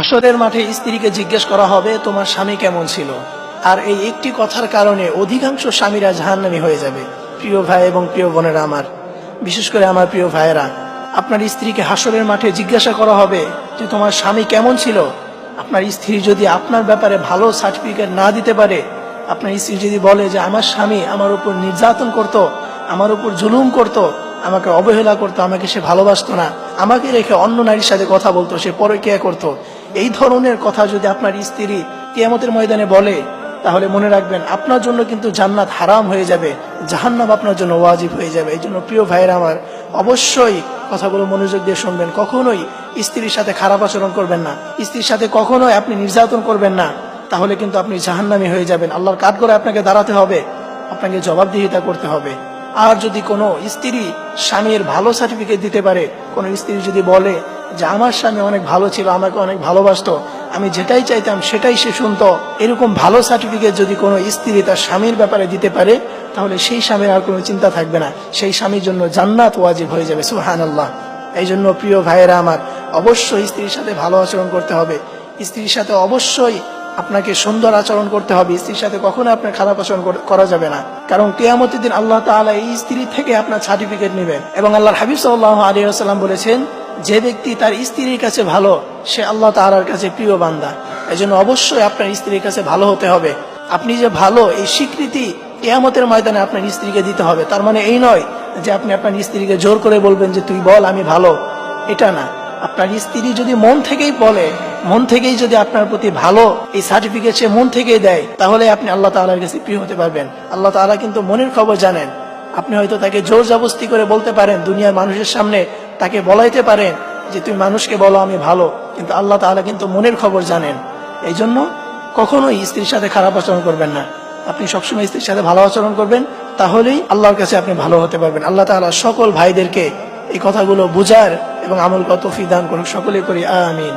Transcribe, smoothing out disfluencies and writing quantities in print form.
হাসরের মাঠে স্ত্রীকে জিজ্ঞেস করা হবে তোমার স্বামী কেমন ছিল। আর এই একটি কথার কারণে অধিকাংশ স্বামীরা জাহান্নামী হয়ে যাবে। প্রিয় ভাই এবং প্রিয় বোনেরা আমার, বিশেষ করে আমার প্রিয় ভাইয়েরা, আপনার স্ত্রীকে হাসরের মাঠে জিজ্ঞাসা করা হবে যে তোমার স্বামী কেমন ছিল। আপনার স্ত্রী যদি আপনার ব্যাপারে ভালো সার্টিফিকেট না দিতে পারে, আপনার স্ত্রী যদি বলে যে আমার স্বামী আমার উপর নির্যাতন করত, আমার উপর জুলুম করত, আমাকে অবহেলা করতো, আমাকে সে ভালোবাসতো না, আমাকে রেখে অন্য নারীর সাথে কথা বলতো, সে পরকীয়া করত, এই ধরনের কথা যদি আপনার স্ত্রী কিয়ামতের ময়দানে বলে, তাহলে মনে রাখবেন আপনার জন্য কিন্তু জান্নাত হারাম হয়ে যাবে, জাহান্নাম আপনার জন্য ওয়াজিব হয়ে যাবে। এই জন্য প্রিয় ভাইয়েরা আমার, অবশ্যই কথাগুলো মনোযোগ দিয়ে শুনবেন। কখনোই স্ত্রীর সাথে খারাপ আচরণ করবেন না, স্ত্রীর সাথে কখনোই আপনি নির্যাতন করবেন না, তাহলে কিন্তু আপনি জাহান্নামী হয়ে যাবেন। আল্লাহর কাঠগড়ায় আপনাকে দাঁড়াতে হবে, আপনাকে জবাবদিহিতা করতে হবে। আর যদি কোনো স্ত্রী স্বামীর ভালো সার্টিফিকেট দিতে পারে, কোনো স্ত্রী যদি বলে যে আমার স্বামী অনেক ভালো ছিল, আমাকে অনেক ভালোবাসতো, আমি যেটাই চাইতাম সেটাই সে শুনতো, এরকম ভালো সার্টিফিকেট যদি কোনো স্ত্রী তার স্বামীর ব্যাপারে দিতে পারে, তাহলে সেই স্বামীর আর কোনো চিন্তা থাকবে না, সেই স্বামীর জন্য জান্নাত ওয়াজিব হয়ে যাবে। সুবহানাল্লাহ। এই জন্য প্রিয় ভাইয়েরা আমার, অবশ্যই স্ত্রীর সাথে ভালো আচরণ করতে হবে, স্ত্রীর সাথে অবশ্যই আপনাকে সুন্দর আচরণ করতে হবে, স্ত্রীর সাথে কখনো আপনার খারাপ আচরণ করা যাবে না। কারণ কিয়ামতের দিন আল্লাহ তাআলা এই স্ত্রী থেকে আপনার সার্টিফিকেট নেবেন। এবং আল্লাহর হাবিব সাল্লাল্লাহু আলাইহি ওয়াসাল্লাম বলেছেন, যে ব্যক্তি তার স্ত্রীর কাছে ভালো, সে আল্লাহ তাআলার কাছে প্রিয় বান্দা। এই জন্য অবশ্যই আপনার স্ত্রীর কাছে ভালো হতে হবে। আপনি যে ভালো, এই স্বীকৃতি কিয়ামতের ময়দানে আপনার স্ত্রীকে দিতে হবে। তার মানে এই নয় যে আপনি আপনার স্ত্রীকে জোর করে বলবেন যে তুই বল আমি ভালো, এটা না। আপনার স্ত্রী যদি মন থেকেই বলে, মন থেকেই যদি আপনার প্রতি ভালো এই সার্টিফিকেট সে মন থেকেই দেয়, তাহলে আপনি আল্লাহ তাআলার কাছে প্রিয় হতে পারবেন। আল্লাহ তাআলা কিন্তু মনের খবর জানেন। আপনি হয়তো তাকে জোর জবরদস্তি করে বলতে পারেন, দুনিয়ার মানুষের সামনে তাকে বলাইতে পারেন যে তুই মানুষকে বলো আমি ভালো, কিন্তু আল্লাহ তাআলা কিন্তু মনের খবর জানেন। এই জন্য কখনোই স্ত্রীর সাথে খারাপ আচরণ করবেন না, আপনি সবসময় স্ত্রীর সাথে ভালো আচরণ করবেন, তাহলেই আল্লাহর কাছে আপনি ভালো হতে পারবেন। আল্লাহ তাআলা সকল ভাইদেরকে এই কথাগুলো বুঝার এবং আমল করা তৌফিক দান করুন। সকলে করি আমিন।